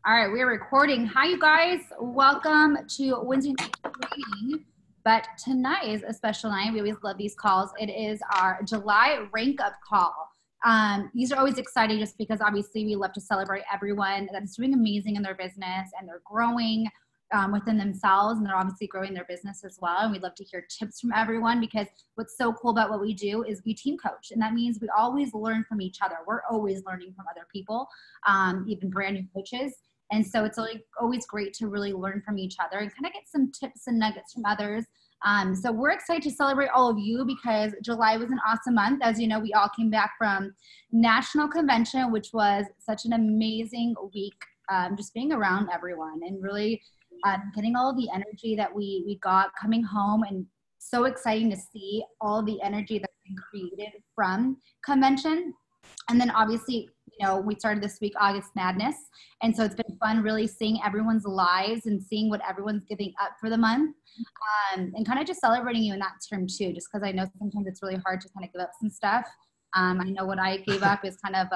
All right, we're recording. Hi, you guys. Welcome to Wednesday night training. But tonight is a special night. We always love these calls. It is our July rank up call. These are always exciting just because obviously we love to celebrate everyone that is doing amazing in their business and they're growing within themselves, and they're obviously growing their business as well. And we'd love to hear tips from everyone, because what's so cool about what we do is we team coach, and that means we always learn from each other. We're always learning from other people, even brand new coaches. And so it's always great to really learn from each other and kind of get some tips and nuggets from others. So we're excited to celebrate all of you, because July was an awesome month. As you know, we all came back from National Convention, which was such an amazing week, just being around everyone and really getting all the energy that we got coming home, and so exciting to see all the energy that's been created from convention. And then obviously, you know, we started this week August Madness, and so it's been fun really seeing everyone's lives and seeing what everyone's giving up for the month, and kind of just celebrating you in that term too, just because I know sometimes it's really hard to kind of give up some stuff. I know what I gave up is kind of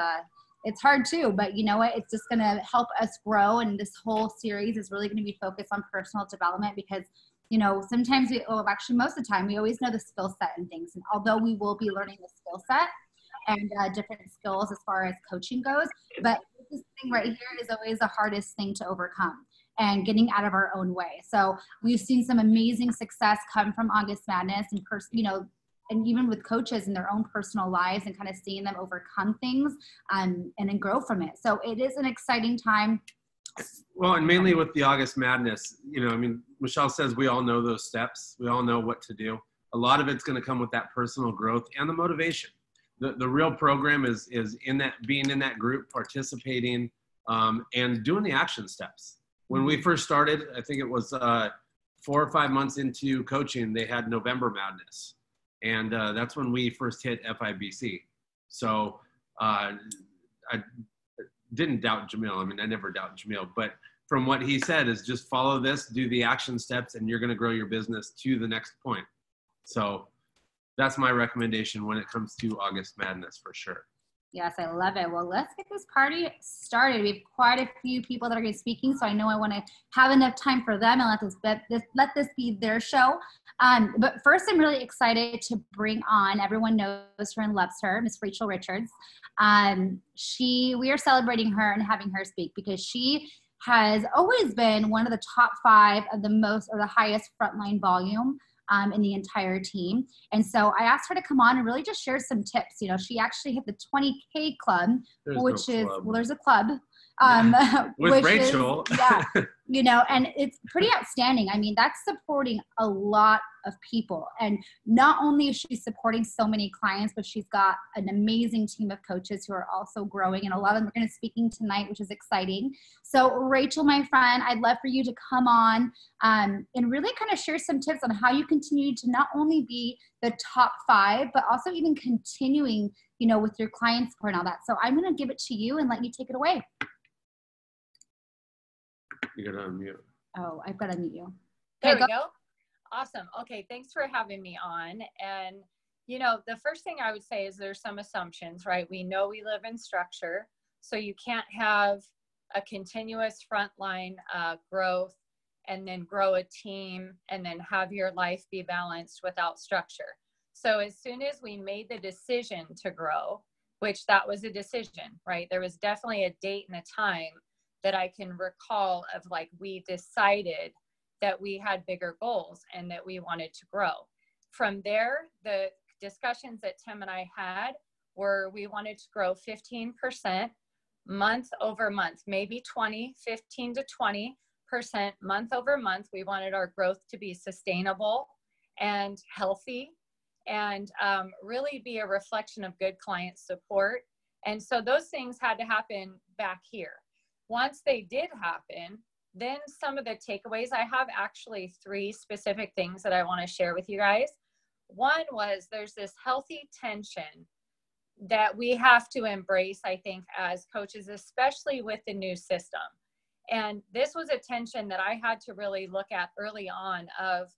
it's hard too, but you know what? It's just going to help us grow. And this whole series is really going to be focused on personal development, because, you know, sometimes actually most of the time, we always know the skill set and things. And although we will be learning the skill set and different skills as far as coaching goes, but this thing right here is always the hardest thing to overcome, and getting out of our own way. So we've seen some amazing success come from August Madness, and and even with coaches in their own personal lives, and kind of seeing them overcome things and then grow from it. So it is an exciting time. Well, and mainly with the August Madness, you know, I mean, Michelle says we all know those steps. We all know what to do. A lot of it's going to come with that personal growth and the motivation. The real program is in that, being in that group, participating, and doing the action steps. When we first started, I think it was 4 or 5 months into coaching, they had November Madness. And that's when we first hit FIBC. So I didn't doubt Jamil. I mean, I never doubt Jamil. But from what he said is just follow this, do the action steps, and you're going to grow your business to the next point. So that's my recommendation when it comes to August Madness, for sure. Yes, I love it. Well, let's get this party started. We have quite a few people that are going to be speaking, so I know I want to have enough time for them and let this be their show. But first, I'm really excited to bring on, everyone knows her and loves her, Miss Rachel Richards. We are celebrating her and having her speak because she has always been one of the top 5 of the highest frontline volume in the entire team. And so I asked her to come on and really just share some tips. You know, she actually hit the 20K club, there's a club. With Rachel. You know, and it's pretty outstanding. I mean, that's supporting a lot of people. And not only is she supporting so many clients, but she's got an amazing team of coaches who are also growing. And a lot of them are going to be speaking tonight, which is exciting. So Rachel, my friend, I'd love for you to come on and really kind of share some tips on how you continue to not only be the top 5, but also even continuing, you know, with your client support and all that. So I'm going to give it to you and let you take it away. You got to unmute. Oh, I've got to unmute you. There we go. Awesome. Okay. Thanks for having me on. And, you know, the first thing I would say is there's some assumptions, right? We know we live in structure, so you can't have a continuous frontline growth and then grow a team and then have your life be balanced without structure. So as soon as we made the decision to grow, which that was a decision, right? There was definitely a date and a time that I can recall of, like, we decided that we had bigger goals and that we wanted to grow. From there, the discussions that Tim and I had were we wanted to grow 15% month over month, maybe 15 to 20% month over month. We wanted our growth to be sustainable and healthy, and really be a reflection of good client support. And so those things had to happen back here. Once they did happen, then some of the takeaways, I have actually 3 specific things that I want to share with you guys. One was there's this healthy tension that we have to embrace, I think, as coaches, especially with the new system. And this was a tension that I had to really look at early on of,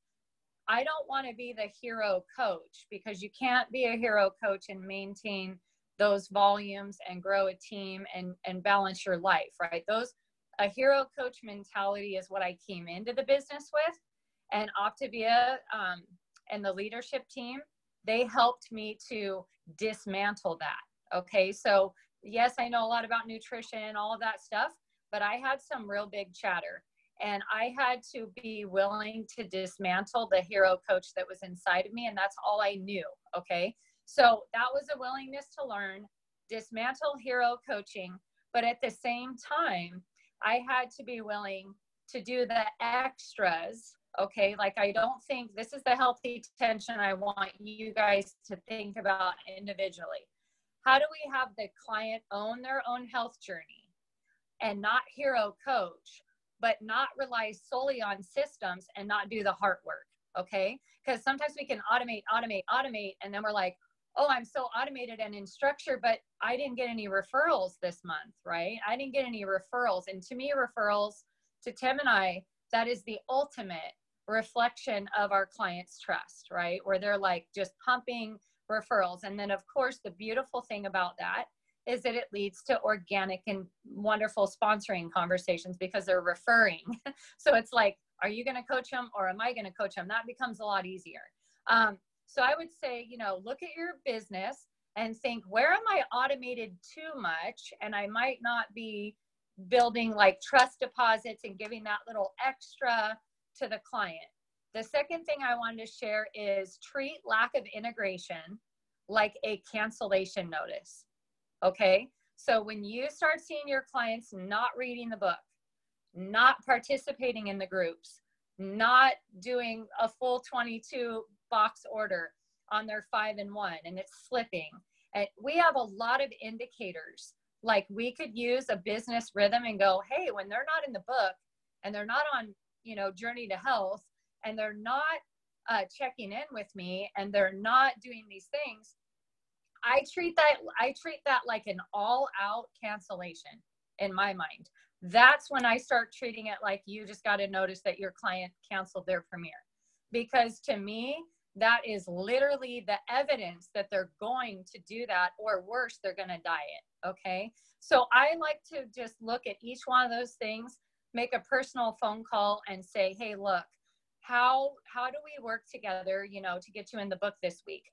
I don't want to be the hero coach, because you can't be a hero coach and maintain those volumes and grow a team and balance your life, right? a hero coach mentality is what I came into the business with. And Optavia and the leadership team, they helped me to dismantle that. Okay. So yes, I know a lot about nutrition, all of that stuff, but I had some real big chatter, and I had to be willing to dismantle the hero coach that was inside of me. And that's all I knew. Okay. So that was a willingness to learn, dismantle hero coaching. But at the same time, I had to be willing to do the extras. Okay. Like, I don't think this is the healthy tension I want you guys to think about individually. How do we have the client own their own health journey and not hero coach, but not rely solely on systems and not do the heart work? Okay. Because sometimes we can automate, and then we're like, oh, I'm so automated and in structure, but I didn't get any referrals this month, right? I didn't get any referrals. And to me, referrals, to Tim and I, that is the ultimate reflection of our clients' trust, right? Where they're like just pumping referrals. And then of course, the beautiful thing about that is that it leads to organic and wonderful sponsoring conversations because they're referring. So it's like, are you going to coach them or am I going to coach them? That becomes a lot easier. So I would say, look at your business and think, where am I automated too much? And I might not be building like trust deposits and giving that little extra to the client. The second thing I wanted to share is treat lack of integration like a cancellation notice. Okay. So when you start seeing your clients not reading the book, not participating in the groups, not doing a full 22 box order on their 5-in-1 and it's slipping, and we have a lot of indicators. Like, we could use a business rhythm and go, hey, when they're not in the book and they're not on, Journey to Health, and they're not checking in with me and they're not doing these things, I treat that like an all out cancellation in my mind. That's when I start treating it like you just got to notice that your client canceled their premiere. Because to me, that is literally the evidence that they're going to do that, or worse, they're going to diet. Okay. So I like to just look at each one of those things, make a personal phone call and say, hey, look, how do we work together, to get you in the book this week?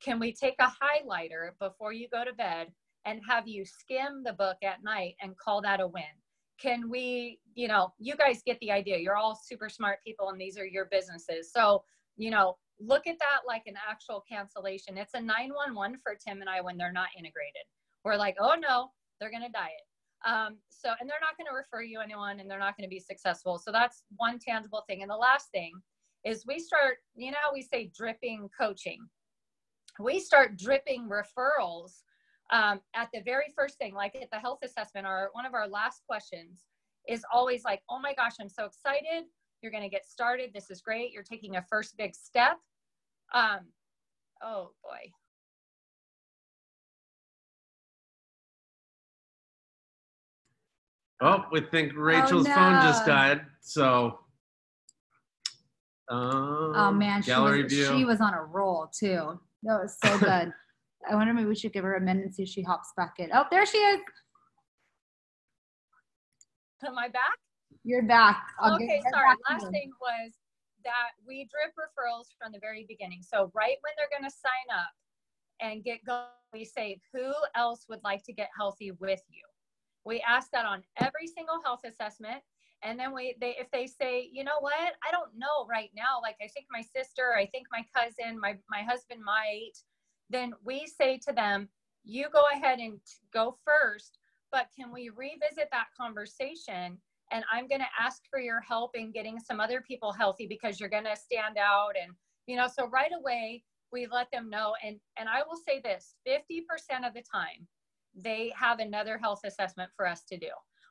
Can we take a highlighter before you go to bed and have you skim the book at night and call that a win? Can we, you guys get the idea. You're all super smart people and these are your businesses. So, look at that like an actual cancellation. It's a 911 for Tim and I when they're not integrated. We're like, oh no, they're going to diet. And they're not going to refer you anyone and they're not going to be successful. So that's one tangible thing. And the last thing is we start, we say dripping coaching. We start dripping referrals at the very first thing, like at the health assessment, or one of our last questions is always like, oh my gosh, I'm so excited. You're going to get started. This is great. You're taking a first big step. Oh boy. Oh, we think Rachel's phone just died. So, oh man, gallery view. She was on a roll too. That was so good. I wonder, maybe we should give her a minute and see if she hops back in. Oh, there she is. Am I back? You're back. Okay, sorry. Last thing was that we drip referrals from the very beginning. So right when they're going to sign up and get going, we say, who else would like to get healthy with you? We ask that on every single health assessment. And then if they say, you know what, I don't know right now, like I think my sister, I think my cousin, my husband might, then we say to them, you go ahead and go first, but can we revisit that conversation? And I'm going to ask for your help in getting some other people healthy because you're going to stand out. And, so right away we let them know. And I will say this, 50% of the time they have another health assessment for us to do,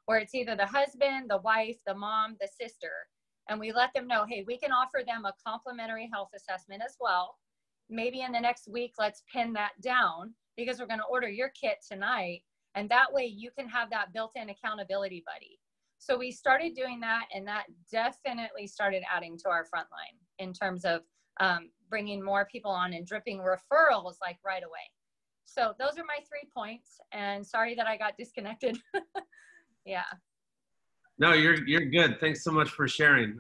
or it's either the husband, the wife, the mom, the sister. And we let them know, hey, we can offer them a complimentary health assessment as well. Maybe in the next week, let's pin that down because we're going to order your kit tonight. And that way you can have that built-in accountability buddy. So we started doing that, and that definitely started adding to our front line in terms of bringing more people on and dripping referrals like right away. So those are my 3 points, and sorry that I got disconnected. Yeah. No, you're good. Thanks so much for sharing.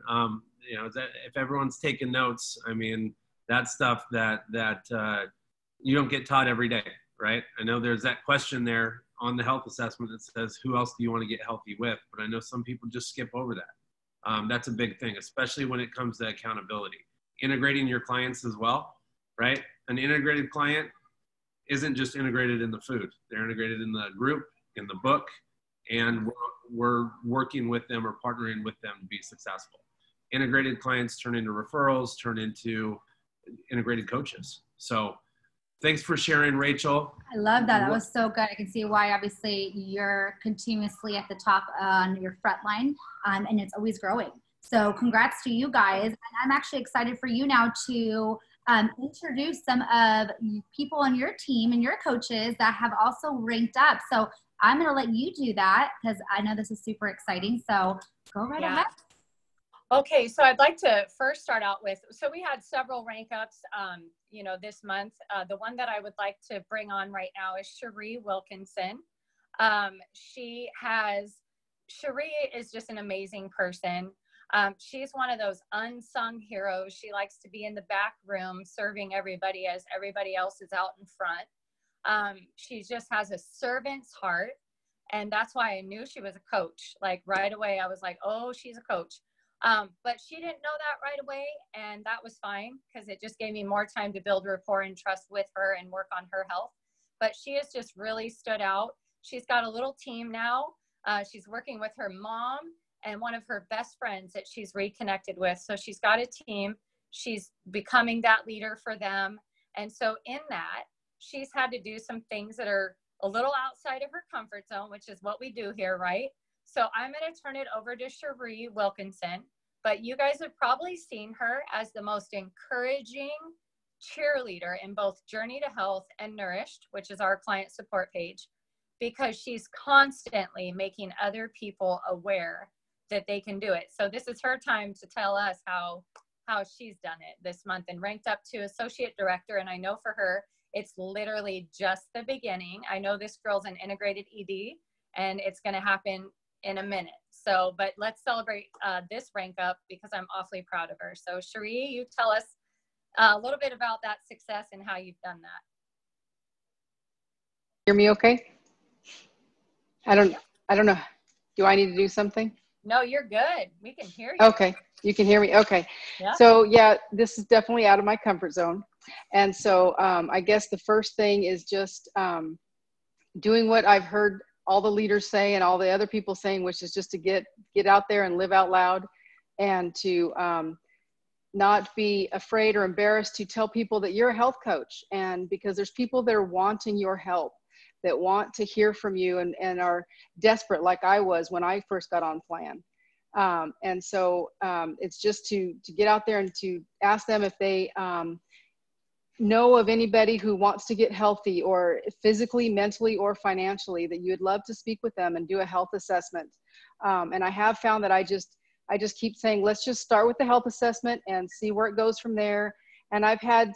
You know, if everyone's taking notes, I mean, that's stuff that you don't get taught every day, right? I know there's that question there on the health assessment that says, who else do you want to get healthy with? But I know some people just skip over that. That's a big thing, especially when it comes to accountability. Integrating your clients as well, right? An integrated client isn't just integrated in the food. They're integrated in the group, in the book, and we're working with them or partnering with them to be successful. Integrated clients turn into referrals, turn into integrated coaches. So thanks for sharing, Rachel. I love that. That was so good. I can see why obviously you're continuously at the top on your front line, and it's always growing. So congrats to you guys. And I'm actually excited for you now to introduce some of people on your team and your coaches that have also ranked up. So I'm going to let you do that because I know this is super exciting. So go right ahead. Okay, so I'd like to first start out with, so we had several rank ups, you know, this month. The one that I would like to bring on right now is Cherie Wilkinson. Cherie is just an amazing person. She's one of those unsung heroes. She likes to be in the back room serving everybody as everybody else is out in front. She just has a servant's heart. And that's why I knew she was a coach. Like right away, I was like, oh, she's a coach. But she didn't know that right away. And that was fine because it just gave me more time to build rapport and trust with her and work on her health. But she has just really stood out. She's got a little team now. She's working with her mom and one of her best friends that she's reconnected with. So she's got a team. She's becoming that leader for them. And so in that, she's had to do some things that are a little outside of her comfort zone, which is what we do here, right? So I'm going to turn it over to Cherie Wilkinson, but you guys have probably seen her as the most encouraging cheerleader in both Journey to Health and Nourished, which is our client support page, because she's constantly making other people aware that they can do it. So this is her time to tell us how she's done it this month and ranked up to associate director. And I know for her, it's literally just the beginning. I know this girl's an integrated ED and it's going to happen in a minute. So, but let's celebrate this rank up because I'm awfully proud of her. So Cherie, you tell us a little bit about that success and how you've done that. Hear me okay? I don't know. Do I need to do something? No, you're good. We can hear you. Okay. You can hear me. Okay. Yeah. So yeah, this is definitely out of my comfort zone. And so I guess the first thing is just doing what I've heard all the leaders say and all the other people saying, which is just to get out there and live out loud and to not be afraid or embarrassed to tell people that you're a health coach. And because there's people that are wanting your help, that want to hear from you and are desperate like I was when I first got on plan. And so it's just to get out there and to ask them if they know of anybody who wants to get healthy or physically, mentally, or financially, that you'd love to speak with them and do a health assessment. And I have found that I just keep saying, let's just start with the health assessment and see where it goes from there. And I've done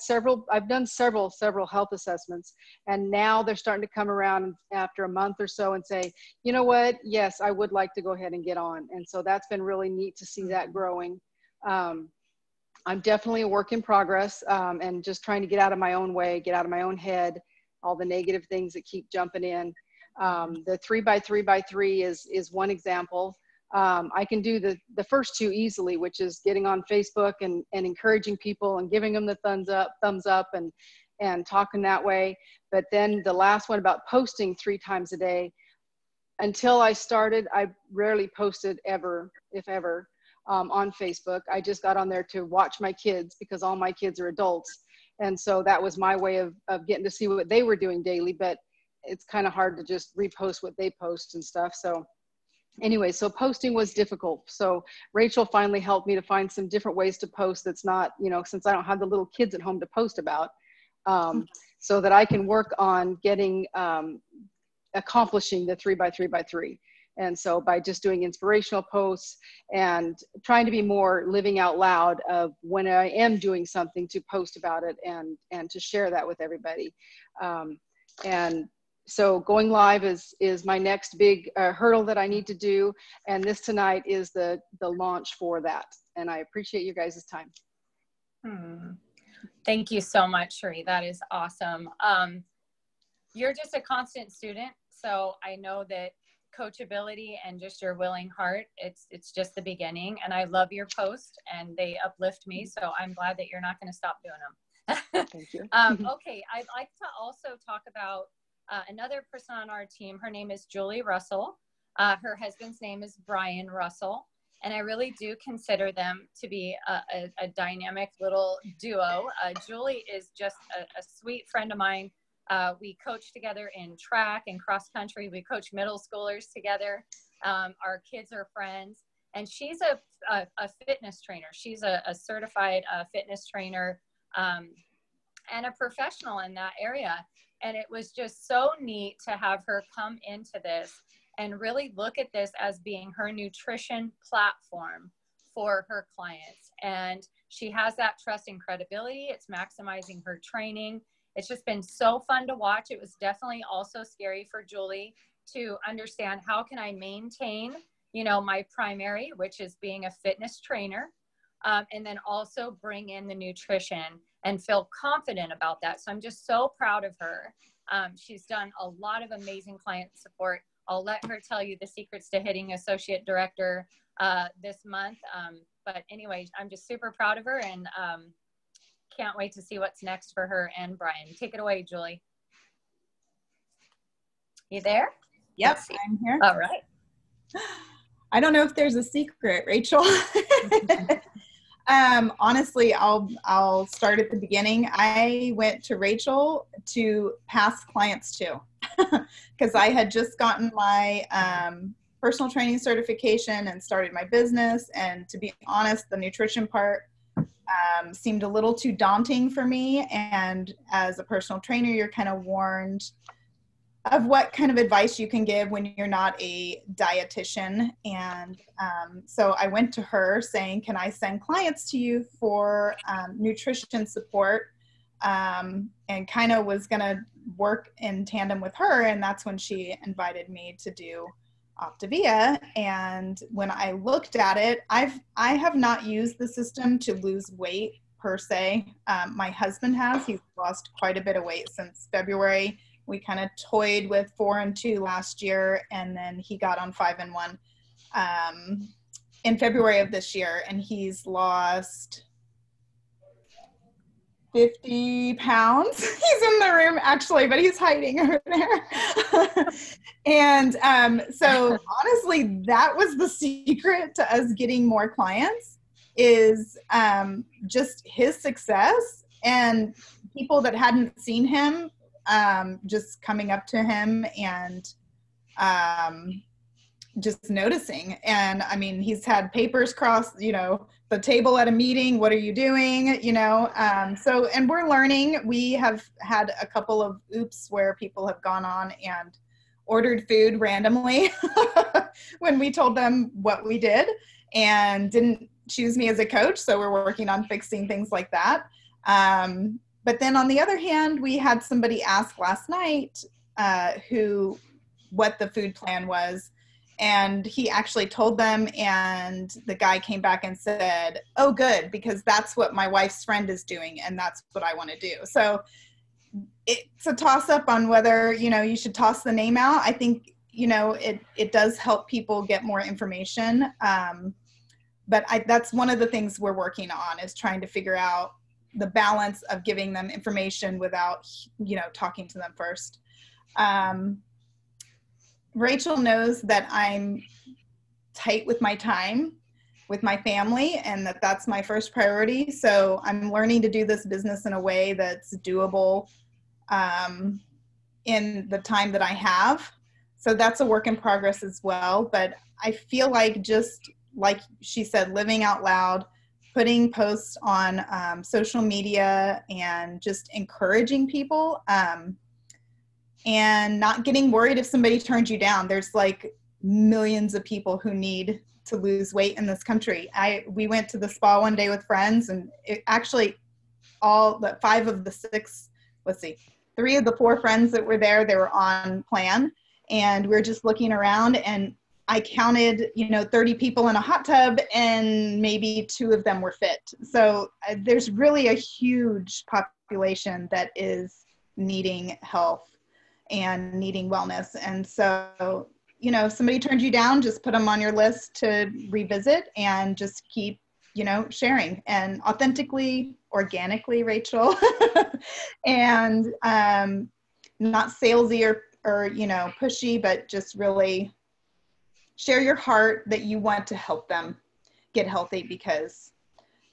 several health assessments, and now they're starting to come around after a month or so and say, you know what? Yes, I would like to go ahead and get on. And so that's been really neat to see that growing. I'm definitely a work in progress, and just trying to get out of my own way, get out of my own head, all the negative things that keep jumping in. The 3x3x3 is one example. I can do the first two easily, which is getting on Facebook and encouraging people and giving them the thumbs up and talking that way. But then the last one about posting 3 times a day, until I started, I rarely posted ever, if ever, on Facebook. I just got on there to watch my kids because all my kids are adults. And so that was my way of getting to see what they were doing daily, but it's kind of hard to just repost what they post and stuff. So anyway, so posting was difficult. So Rachel finally helped me to find some different ways to post that's not, since I don't have the little kids at home to post about, so that I can work on getting, accomplishing the 3x3x3. And so by just doing inspirational posts and trying to be more living out loud of when I am doing something to post about it and to share that with everybody. And so going live is my next big hurdle that I need to do. And this tonight is the launch for that. And I appreciate you guys' time. Thank you so much, Cherie. That is awesome. You're just a constant student. So I know that coachability and just your willing heart, it's just the beginning. And I love your post and they uplift me. So I'm glad that you're not going to stop doing them. Thank you. Okay. I'd like to also talk about another person on our team. Her name is Julie Russell. Her husband's name is Brian Russell. And I really do consider them to be a dynamic little duo. Julie is just a sweet friend of mine. We coach together in track and cross country. We coach middle schoolers together. Our kids are friends. And she's a fitness trainer. She's a certified fitness trainer and a professional in that area. And it was just so neat to have her come into this and really look at this as being her nutrition platform for her clients. And she has that trust and credibility. It's maximizing her training. It's just been so fun to watch. It was definitely also scary for Julie to understand, how can I maintain, you know, my primary, which is being a fitness trainer, and then also bring in the nutrition and feel confident about that. So I'm just so proud of her. She's done a lot of amazing client support. I'll let her tell you the secrets to hitting associate director this month. But anyway, I'm just super proud of her and can't wait to see what's next for her and Brian. Take it away, Julie. You there? Yep, I'm here. All right. I don't know if there's a secret, Rachel. Honestly, I'll start at the beginning. I went to Rachel to past clients too, because I had just gotten my personal training certification and started my business. And to be honest, the nutrition part seemed a little too daunting for me. And as a personal trainer, you're kind of warned of what kind of advice you can give when you're not a dietitian. And so I went to her saying, can I send clients to you for nutrition support? And kind of was going to work in tandem with her. And that's when she invited me to do Optavia. And when I looked at it, I have not used the system to lose weight per se. My husband has. He's lost quite a bit of weight since February. We kind of toyed with 4 and 2 last year, and then he got on 5 and 1 in February of this year, and he's lost 50 pounds. He's in the room actually, but he's hiding over there. And so honestly, that was the secret to us getting more clients, is just his success and people that hadn't seen him just coming up to him and just noticing. And I mean, he's had papers crossed, you know, the table at a meeting. What are you doing? You know, so, and we're learning. We have had a couple of oops where people have gone on and ordered food randomly when we told them what we did and didn't choose me as a coach. So we're working on fixing things like that. But then on the other hand, we had somebody ask last night what the food plan was. And he actually told them, and the guy came back and said, oh, good, because that's what my wife's friend is doing, and that's what I want to do. So it's a toss-up on whether, you know, you should toss the name out. I think, you know, it does help people get more information. But that's one of the things we're working on, is trying to figure out the balance of giving them information without, you know, talking to them first. Rachel knows that I'm tight with my time, with my family, and that's my first priority. So I'm learning to do this business in a way that's doable in the time that I have. So that's a work in progress as well. But I feel like, just like she said, living out loud, putting posts on social media and just encouraging people, and not getting worried if somebody turns you down. There's like millions of people who need to lose weight in this country. We went to the spa one day with friends, and it actually all the 5 of the 6, 3 of the 4 friends that were there, they were on plan, and we were just looking around, and I counted, 30 people in a hot tub, and maybe 2 of them were fit. So there's really a huge population that is needing health and needing wellness. And so, if somebody turns you down, just put them on your list to revisit and just keep, sharing and authentically, organically, Rachel, and not salesy or pushy, but just really share your heart that you want to help them get healthy, because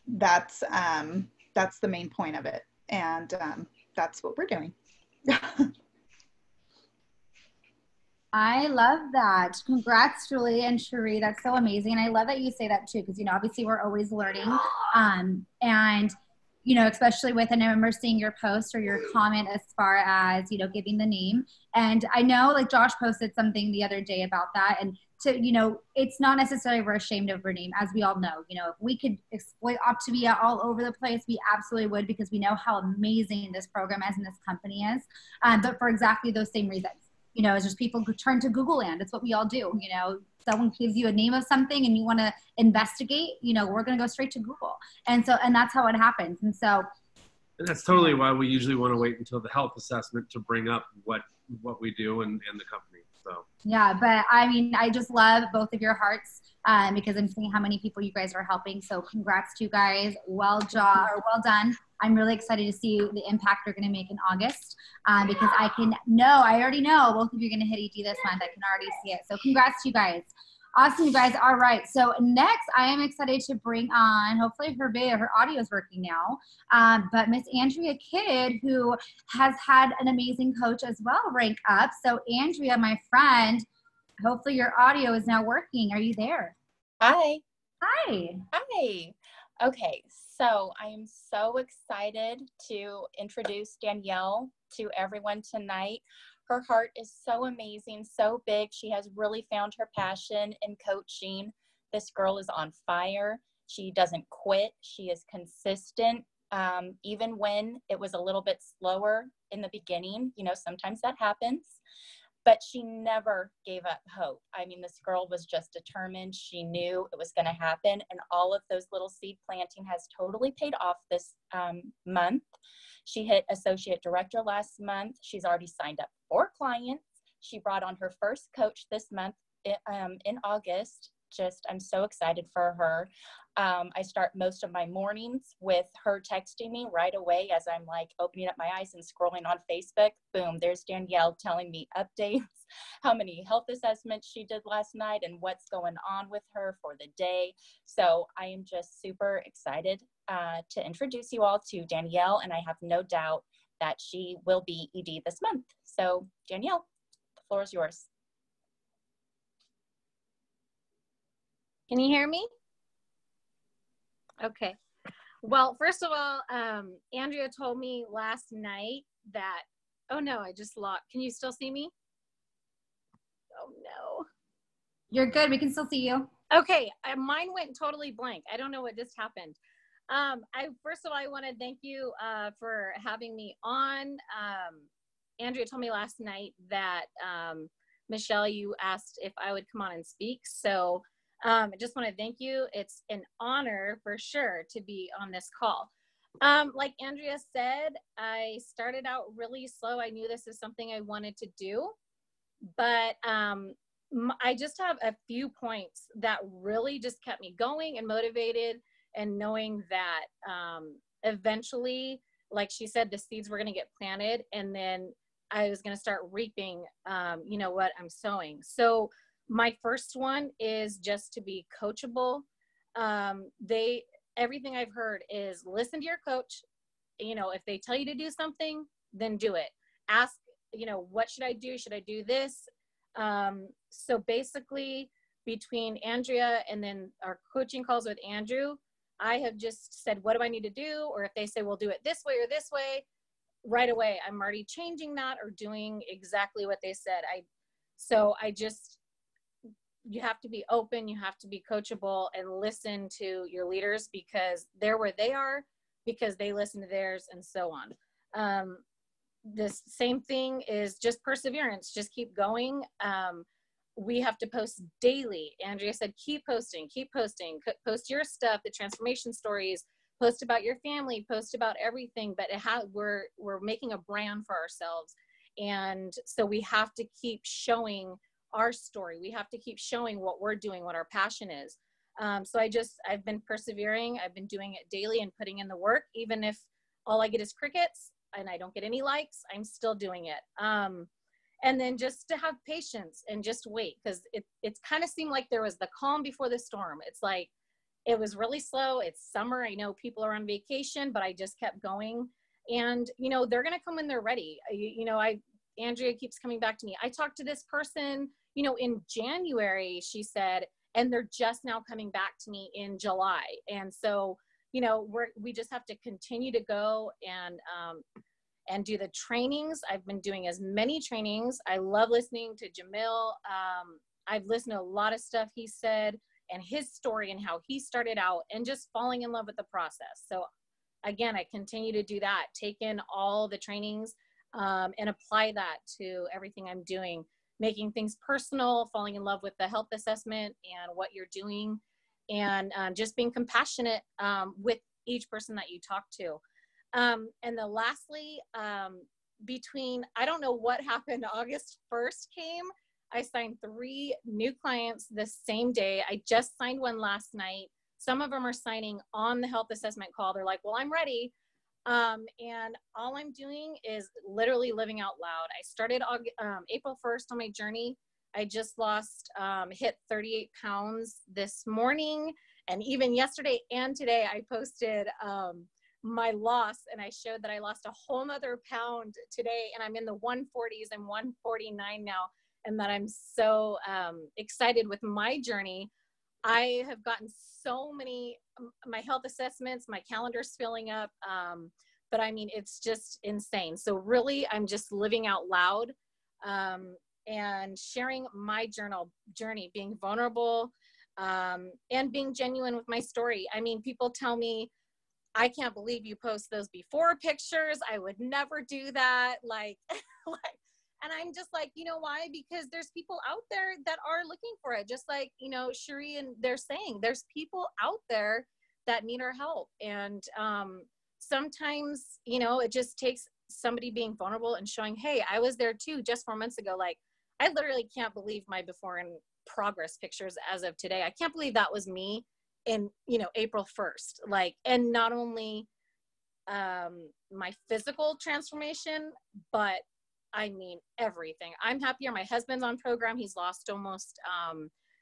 that's the main point of it. And that's what we're doing. I love that. Congrats, Julie and Cherie. That's so amazing. And I love that you say that too, because, obviously we're always learning. And, especially with, and I remember seeing your post or your comment as far as, giving the name. And I know like Josh posted something the other day about that. And to, it's not necessarily we're ashamed of our name, as we all know. If we could exploit Optavia all over the place, we absolutely would, because we know how amazing this program is and this company is. But for exactly those same reasons. It's just people turn to Google Land. It's what we all do. Someone gives you a name of something and you want to investigate, we're going to go straight to Google. And that's how it happens. And that's totally why we usually want to wait until the health assessment to bring up what we do and the company. So yeah, but I mean, I just love both of your hearts because I'm seeing how many people you guys are helping. So congrats to you guys. Well done. I'm really excited to see the impact you're going to make in August because I already know both of you are going to hit ED this month. I can already see it. So congrats to you guys. Awesome, you guys. All right. So next, I am excited to bring on, hopefully her audio is working now, but Miss Andrea Kidd, who has had an amazing coach as well rank up. So Andrea, my friend, hopefully your audio is now working. Are you there? Hi. Hi. Hi. Okay. So I am so excited to introduce Danielle to everyone tonight. Her heart is so amazing, so big. She has really found her passion in coaching. This girl is on fire. She doesn't quit. She is consistent. Even when it was a little bit slower in the beginning, sometimes that happens, but she never gave up hope. I mean, this girl was just determined. She knew it was going to happen. And all of those little seed planting has totally paid off this month. She hit associate director last month. She's already signed up 4 clients. She brought on her first coach this month in August. I'm so excited for her. I start most of my mornings with her texting me right away as I'm like opening up my eyes and scrolling on Facebook. Boom, there's Danielle telling me updates, how many health assessments she did last night and what's going on with her for the day. So I am just super excited to introduce you all to Danielle, and I have no doubt that she will be ED this month. So Danielle, the floor is yours. Can you hear me? Okay. Well, first of all, Andrea told me last night that, oh no, I just locked. Can you still see me? Oh no. You're good. We can still see you. Okay. Mine went totally blank. I don't know what just happened. First of all, I want to thank you for having me on. Andrea told me last night that, Michelle, you asked if I would come on and speak. So I just want to thank you. It's an honor for sure to be on this call. Like Andrea said, I started out really slow. I knew this is something I wanted to do, but I just have a few points that really just kept me going and motivated, and knowing that eventually, like she said, the seeds were going to get planted, and then I was going to start reaping, what I'm sowing. So my first one is just to be coachable. Everything I've heard is listen to your coach. If they tell you to do something, then do it. Ask, what should I do? Should I do this? So basically between Andrea and then our coaching calls with Andrew, I have just said, what do I need to do? Or if they say, we'll do it this way or this way, right away, I'm already changing that or doing exactly what they said. You have to be open, you have to be coachable, and listen to your leaders, because they're where they are, because they listen to theirs, and so on. this same thing is just perseverance. Just keep going. We have to post daily. Andrea said, keep posting, post your stuff, the transformation stories, post about your family, post about everything. But we're making a brand for ourselves. And so we have to keep showing our story. We have to keep showing what we're doing, what our passion is. So I've been persevering. I've been doing it daily and putting in the work, even if all I get is crickets and I don't get any likes, I'm still doing it. And then just to have patience and just wait, because it's kind of seemed like there was the calm before the storm. It's like, it was really slow. It's summer. I know people are on vacation, but I just kept going. And, you know, they're going to come when they're ready. Andrea keeps coming back to me. I talked to this person, you know, in January, she said, and they're just now coming back to me in July. And so, you know, we just have to continue to go and do the trainings. I've been doing as many trainings. I love listening to Jamil. I've listened to a lot of stuff he said and his story and how he started out and just falling in love with the process. So again, I continue to do that, take in all the trainings and apply that to everything I'm doing, making things personal, falling in love with the health assessment and what you're doing, and just being compassionate with each person that you talk to. And then lastly, I don't know what happened, August 1st came, I signed 3 new clients the same day. I just signed one last night. Some of them are signing on the health assessment call. They're like, well, I'm ready. And all I'm doing is literally living out loud. I started April 1st on my journey. I just hit 38 pounds this morning. And even yesterday and today, I posted my loss, and I showed that I lost a whole nother pound today, and I'm in the 140s. I'm 149 now, and that I'm so excited with my journey. I have gotten so many, my health assessments, my calendar's filling up, but I mean, it's just insane. So really, I'm just living out loud and sharing my journey, being vulnerable and being genuine with my story. I mean, people tell me, I can't believe you post those before pictures. I would never do that. And I'm just like, you know why? Because there's people out there that are looking for it. Just like, you know, Cherie and they're saying, there's people out there that need our help. And sometimes, you know, it just takes somebody being vulnerable and showing, hey, I was there too just 4 months ago. Like, I literally can't believe my before and progress pictures as of today. I can't believe that was me in, you know, April 1st. Like, and not only my physical transformation, but I mean, everything. I'm happier. My husband's on program. He's lost almost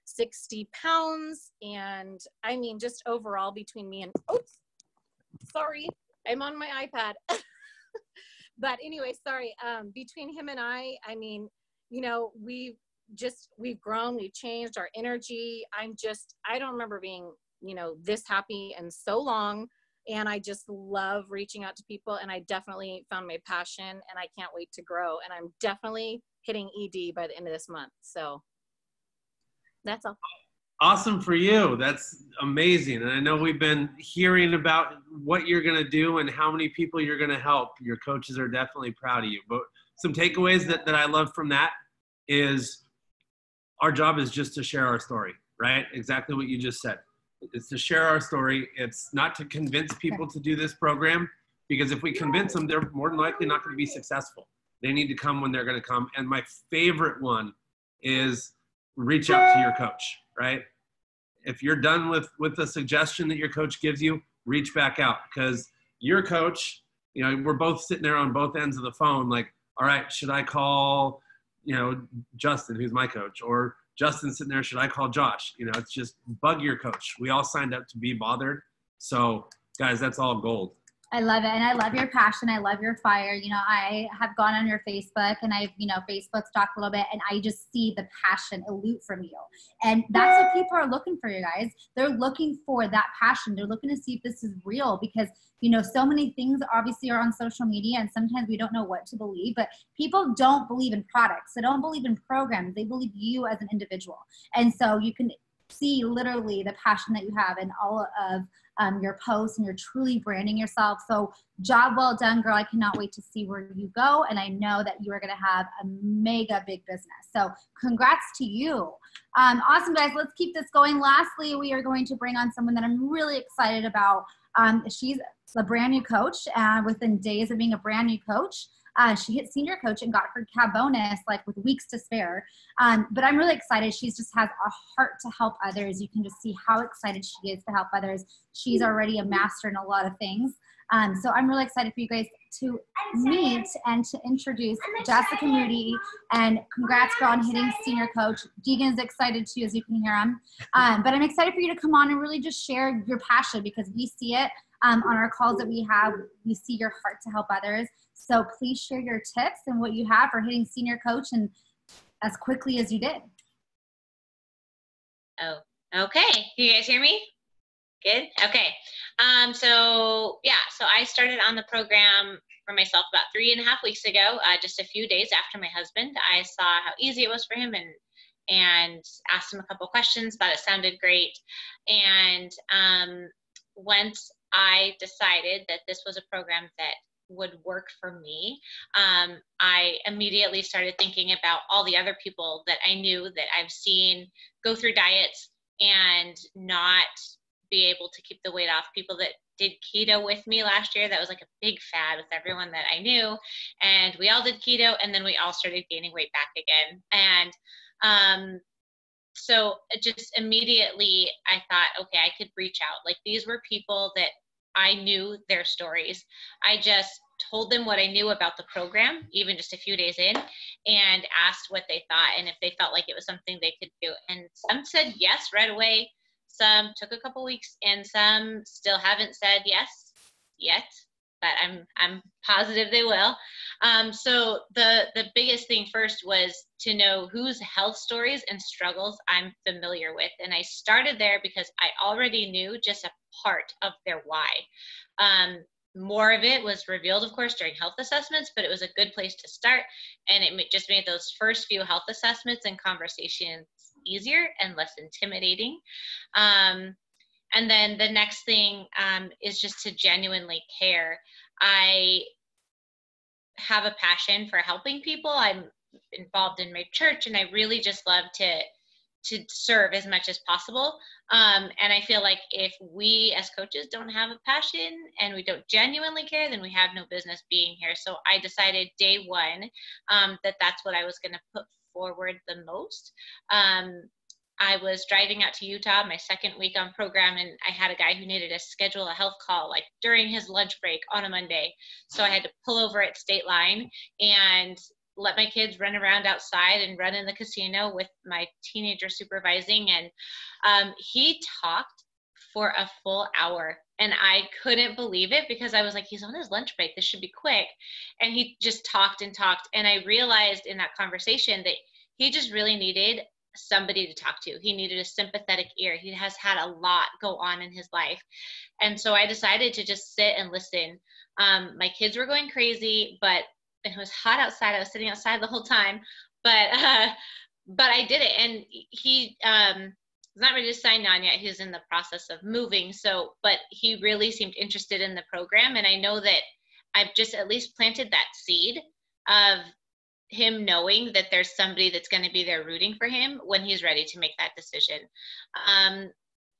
60 pounds. And I mean, just overall between me and, oops, sorry, I'm on my iPad. But anyway, sorry. Between him and I mean, you know, we've grown, we've changed our energy. I don't remember being, you know, this happy in so long. And I just love reaching out to people, and I definitely found my passion, and I can't wait to grow. And I'm definitely hitting ED by the end of this month. So that's all. Awesome for you. That's amazing. And I know we've been hearing about what you're going to do and how many people you're going to help. Your coaches are definitely proud of you. But some takeaways that I love from that is our job is just to share our story, right? Exactly what you just said. It's to share our story. It's not to convince people to do this program, because if we convince them, they're more than likely not going to be successful. They need to come when they're going to come. And my favorite one is reach out to your coach, right? If you're done with the suggestion that your coach gives you, reach back out, because your coach, you know, we're both sitting there on both ends of the phone. Like, all right, should I call, you know, Justin, who's my coach, or Justin sitting there, should I call Josh? You know, it's just bug your coach. We all signed up to be bothered. So guys, that's all gold. I love it. And I love your passion. I love your fire. You know, I have gone on your Facebook, and I've, you know, Facebook stalked a little bit, and I just see the passion elude from you. And that's what people are looking for, you guys. They're looking for that passion. They're looking to see if this is real, because, you know, so many things obviously are on social media, and sometimes we don't know what to believe, but people don't believe in products. They don't believe in programs. They believe you as an individual. And so you can see literally the passion that you have in all of your posts, and you're truly branding yourself. So job well done, girl. I cannot wait to see where you go. And I know that you are going to have a mega big business. So congrats to you. Awesome, guys. Let's keep this going. Lastly, we are going to bring on someone that I'm really excited about. She's a brand new coach, within days of being a brand new coach. She hit senior coach and got her CAB bonus like with weeks to spare. But I'm really excited. She just has a heart to help others. You can just see how excited she is to help others. She's already a master in a lot of things. So I'm really excited for you guys to meet and to introduce Jessica Moody. And congrats, girl, on hitting senior coach. Deegan's excited too, as you can hear him. But I'm excited for you to come on and really just share your passion, because we see it on our calls that we have. We see your heart to help others. So please share your tips and what you have for hitting senior coach and as quickly as you did. Oh, okay. Can you guys hear me? Good. Okay. So I started on the program for myself about 3.5 weeks ago, just a few days after my husband. I saw how easy it was for him and asked him a couple questions, thought it sounded great. And once I decided that this was a program that would work for me, I immediately started thinking about all the other people that I knew that I've seen go through diets and not be able to keep the weight off. People that did keto with me last year, that was like a big fad with everyone that I knew, and we all did keto, and then we all started gaining weight back again. And so just immediately I thought, okay, I could reach out. Like, these were people that I knew their stories. I just told them what I knew about the program, even just a few days in, and asked what they thought and if they felt like it was something they could do. And some said yes right away. Some took a couple weeks, and some still haven't said yes yet, but I'm positive they will. So the biggest thing first was to know whose health stories and struggles I'm familiar with. And I started there because I already knew just a part of their why. More of it was revealed, of course, during health assessments, but it was a good place to start. And it just made those first few health assessments and conversations easier and less intimidating. And then the next thing is just to genuinely care. I have a passion for helping people. I'm involved in my church, and I really just love to serve as much as possible. And I feel like if we as coaches don't have a passion and we don't genuinely care, then we have no business being here. So I decided day one that that's what I was going to put forward the most. I was driving out to Utah my second week on program, and I had a guy who needed to schedule a health call like during his lunch break on a Monday. So I had to pull over at State Line and let my kids run around outside and run in the casino with my teenager supervising. And he talked for a full hour, and I couldn't believe it because I was like, he's on his lunch break. This should be quick. And he just talked and talked. And I realized in that conversation that he just really needed somebody to talk to. He needed a sympathetic ear. He has had a lot go on in his life. And so I decided to just sit and listen. My kids were going crazy, but it was hot outside. I was sitting outside the whole time, but I did it. And he was not ready to sign on yet. He was in the process of moving. So, but he really seemed interested in the program. And I know that I've just at least planted that seed of him knowing that there's somebody that's going to be there rooting for him when he's ready to make that decision.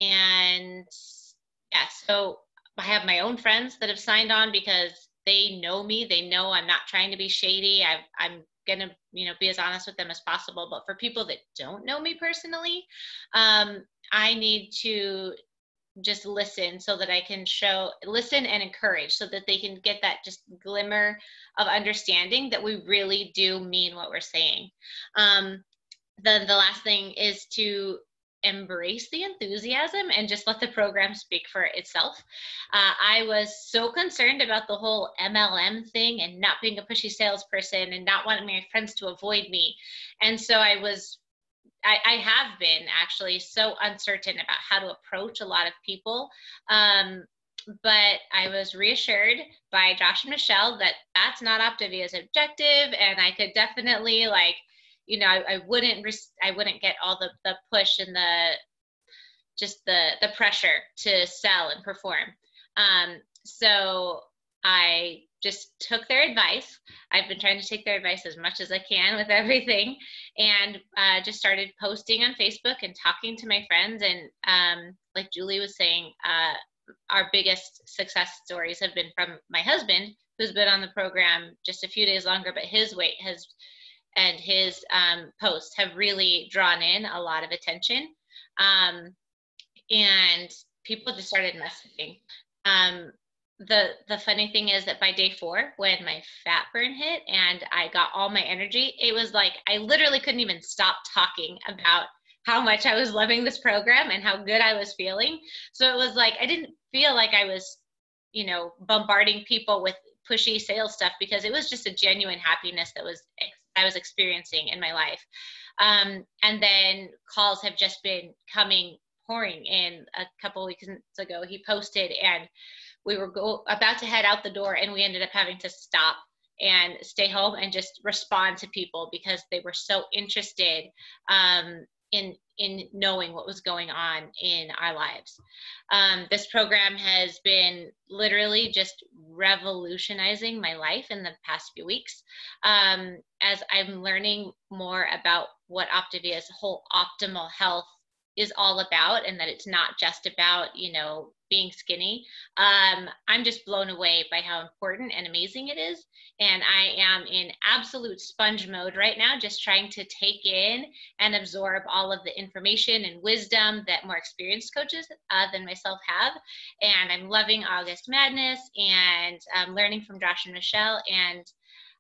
And yeah, so I have my own friends that have signed on because they know me. They know I'm not trying to be shady. I'm going to, be as honest with them as possible. But for people that don't know me personally, I need to just listen so that I can listen and encourage so that they can get that just glimmer of understanding that we really do mean what we're saying. The last thing is to embrace the enthusiasm and just let the program speak for itself. I was so concerned about the whole MLM thing and not being a pushy salesperson and not wanting my friends to avoid me. And so I have been actually so uncertain about how to approach a lot of people. But I was reassured by Josh and Michelle that that's not Optavia's objective. And I could definitely I wouldn't get all the push and the just the pressure to sell and perform. So I just took their advice. I've been trying to take their advice as much as I can with everything, and just started posting on Facebook and talking to my friends. And like Julie was saying, our biggest success stories have been from my husband, who's been on the program just a few days longer, but his weight has, and his posts have really drawn in a lot of attention. And people just started messaging. The funny thing is that by day 4, when my fat burn hit and I got all my energy, it was like I literally couldn't even stop talking about how much I was loving this program and how good I was feeling. So it was like I didn't feel like I was, you know, bombarding people with pushy sales stuff, because it was just a genuine happiness that I was experiencing in my life. And then calls have just been pouring in. A couple weeks ago, he posted, and we were about to head out the door, and we ended up having to stop and stay home and just respond to people because they were so interested in knowing what was going on in our lives. This program has been literally just revolutionizing my life in the past few weeks, as I'm learning more about what Optavia's whole optimal health is all about, and that it's not just about, you know, being skinny. I'm just blown away by how important and amazing it is. And I am in absolute sponge mode right now, just trying to take in and absorb all of the information and wisdom that more experienced coaches than myself have. And I'm loving August Madness and learning from Josh and Michelle. And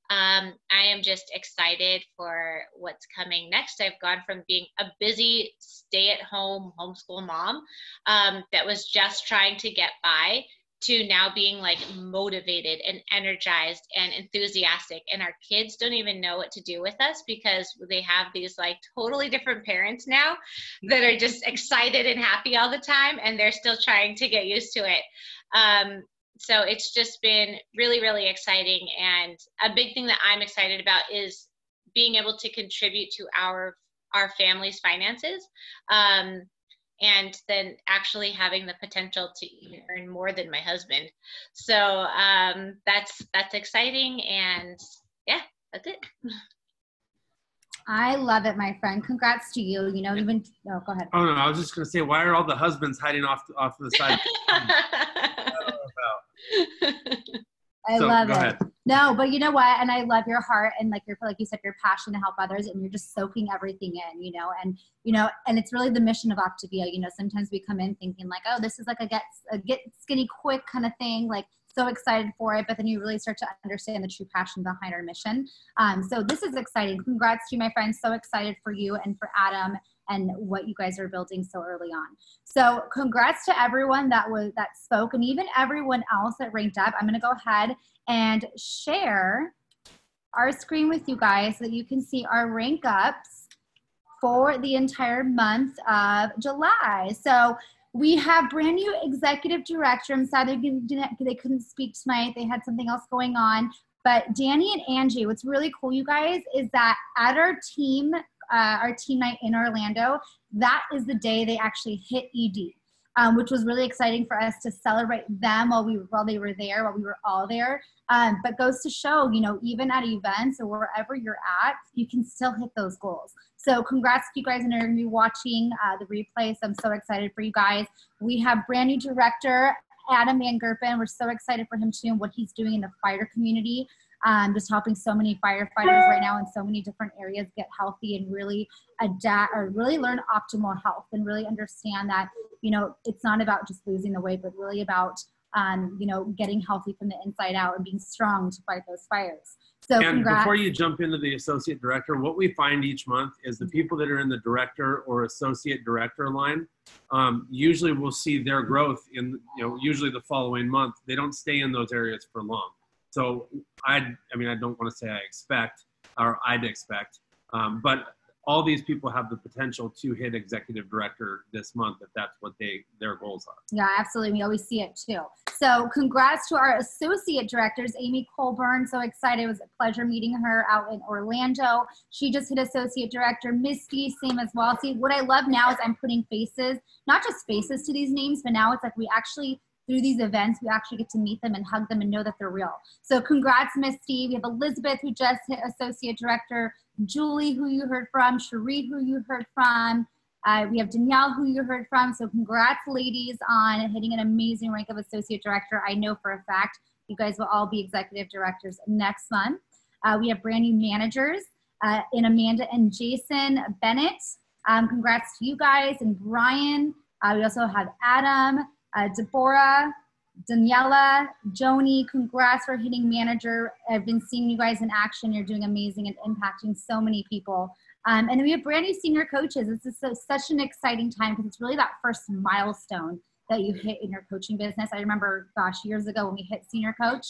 I am just excited for what's coming next. I've gone from being a busy stay-at-home homeschool mom that was just trying to get by to now being like motivated and energized and enthusiastic. And our kids don't even know what to do with us because they have these like totally different parents now that are just excited and happy all the time, and they're still trying to get used to it. So it's just been really, really exciting. And a big thing that I'm excited about is being able to contribute to our family's finances, and then actually having the potential to even earn more than my husband. So that's exciting. And yeah, that's it. I love it, my friend. Congrats to you. You know, even, oh, go ahead. Oh, no, I was just going to say, why are all the husbands hiding off to the side? I love it. No, but you know what? And I love your heart and like you said, your passion to help others, and you're just soaking everything in, you know, and it's really the mission of Optavia. You know, sometimes we come in thinking like, oh, this is like a get skinny quick kind of thing, like so excited for it, but then you really start to understand the true passion behind our mission. So this is exciting. Congrats to you, my friend. So excited for you and for Adam and what you guys are building so early on. So congrats to everyone that spoke, and even everyone else that ranked up. I'm going to go ahead and share our screen with you guys so that you can see our rank ups for the entire month of July. So we have brand new executive director. I'm sad they couldn't speak tonight. They had something else going on. But Danny and Angie, what's really cool, you guys, is that at our team night in Orlando, that is the day they actually hit ED, which was really exciting for us to celebrate them while they were there, while we were all there. But goes to show, you know, even at events or wherever you're at, you can still hit those goals. So congrats to you guys, and you're going to be watching the replay. So I'm so excited for you guys. We have brand new director, Adam Van Gerpen. We're so excited for him too and what he's doing in the fighter community. Just helping so many firefighters right now in so many different areas get healthy and really adapt or really learn optimal health and really understand that, you know, it's not about just losing the weight, but really about, you know, getting healthy from the inside out and being strong to fight those fires. So and congrats. Before you jump into the associate director, what we find each month is the people that are in the director or associate director line, usually we'll see their growth in, you know, usually the following month. They don't stay in those areas for long. So I mean, I don't want to say I expect, or I'd expect, but all these people have the potential to hit executive director this month if that's what their goals are. Yeah, absolutely. We always see it too. So congrats to our associate directors, Amy Colburn. So excited. It was a pleasure meeting her out in Orlando. She just hit associate director. Misty, same as well. See, what I love now is I'm putting faces, not just faces to these names, but now it's like we actually, through these events, we actually get to meet them and hug them and know that they're real. So congrats, Misty. We have Elizabeth, who just hit associate director. Julie, who you heard from. Cherie, who you heard from. We have Danielle, who you heard from. So congrats, ladies, on hitting an amazing rank of associate director. I know for a fact you guys will all be executive directors next month. We have brand new managers in Amanda and Jason Bennett. Congrats to you guys and Brian. We also have Adam, Deborah, Daniela, Joni, congrats for hitting manager. I've been seeing you guys in action. You're doing amazing and impacting so many people. And then we have brand new senior coaches. This is such an exciting time because it's really that first milestone that you hit in your coaching business. I remember, gosh, years ago when we hit senior coach,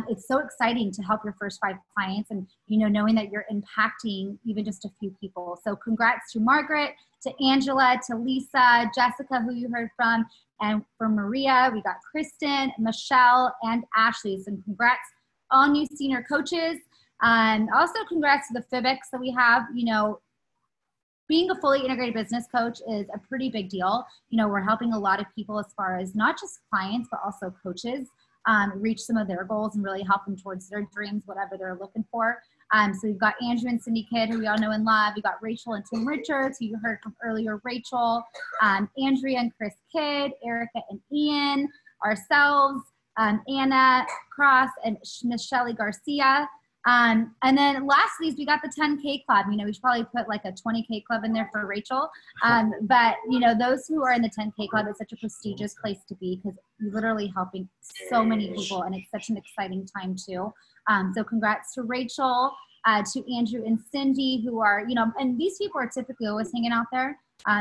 it's so exciting to help your first 5 clients and, you know, knowing that you're impacting even just a few people. So congrats to Margaret, to Angela, to Lisa, Jessica, who you heard from, and for Maria, we got Kristen, Michelle, and Ashley. So congrats all new senior coaches. Also congrats to the FIBICs that we have. You know, being a fully integrated business coach is a pretty big deal. You know, we're helping a lot of people as far as not just clients, but also coaches reach some of their goals and really help them towards their dreams, whatever they're looking for. So we've got Andrew and Cindy Kidd, who we all know and love. We got Rachel and Tim Richards, who you heard from earlier, Rachel, Andrea and Chris Kidd, Erica and Ian, ourselves, Anna Cross and Michelle Garcia. And then lastly, we got the 10K club. You know, we should probably put like a 20K club in there for Rachel. But, you know, those who are in the 10K club, it's such a prestigious place to be because you're literally helping so many people and it's such an exciting time too. So congrats to Rachel, to Andrew and Cindy, who are, you know, and these people are typically always hanging out there.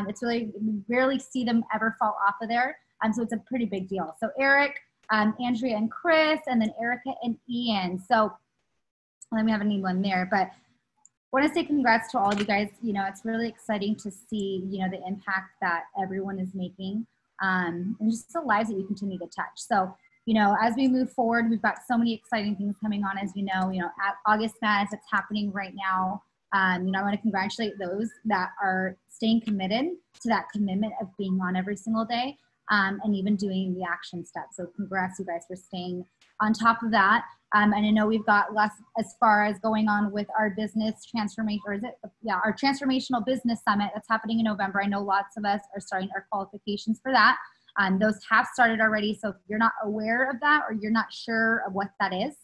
It's really, we rarely see them ever fall off of there. So it's a pretty big deal. So Eric, Andrea and Chris, and then Erica and Ian. So let me have anyone there, but I want to say congrats to all of you guys. You know, it's really exciting to see, you know, the impact that everyone is making and just the lives that you continue to touch. So, you know, as we move forward, we've got so many exciting things coming on, as you know, at August Madness, it's happening right now. You know, I want to congratulate those that are staying committed to that commitment of being on every single day and even doing the action steps. So congrats, you guys, for staying on top of that. And I know we've got less as far as going on with our business transformation, or is it? Yeah, our transformational business summit that's happening in November. I know lots of us are starting our qualifications for that. Those have started already. So if you're not aware of that or you're not sure of what that is,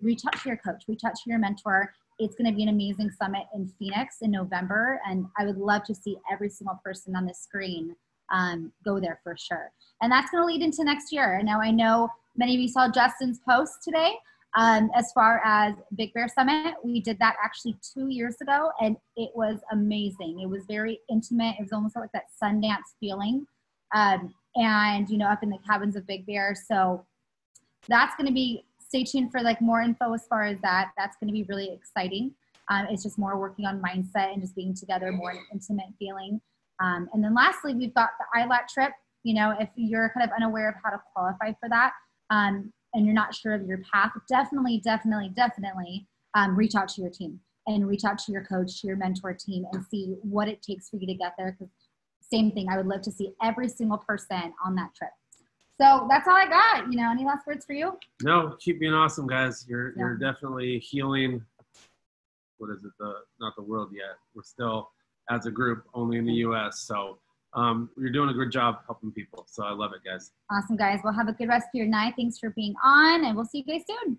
reach out to your coach, reach out to your mentor. It's going to be an amazing summit in Phoenix in November. And I would love to see every single person on the screen go there for sure. And that's going to lead into next year. Now I know many of you saw Justin's post today as far as Big Bear Summit. We did that actually 2 years ago and it was amazing. It was very intimate. It was almost like that Sundance feeling. And, you know, up in the cabins of Big Bear. So that's going to be, stay tuned for like more info as far as that. That's going to be really exciting. It's just more working on mindset and just being together, more intimate feeling. And then lastly, we've got the ILAT trip. You know, if you're kind of unaware of how to qualify for that and you're not sure of your path, definitely reach out to your team and reach out to your coach, to your mentor team and see what it takes for you to get there. Because same thing, I would love to see every single person on that trip. So that's all I got. You know, any last words for you? No, keep being awesome, guys. You're definitely healing. What is it? Not the world yet. We're still, as a group, only in the U.S. So you're doing a good job helping people. So I love it, guys. Awesome, guys. Well, have a good rest of your night. Thanks for being on, and we'll see you guys soon.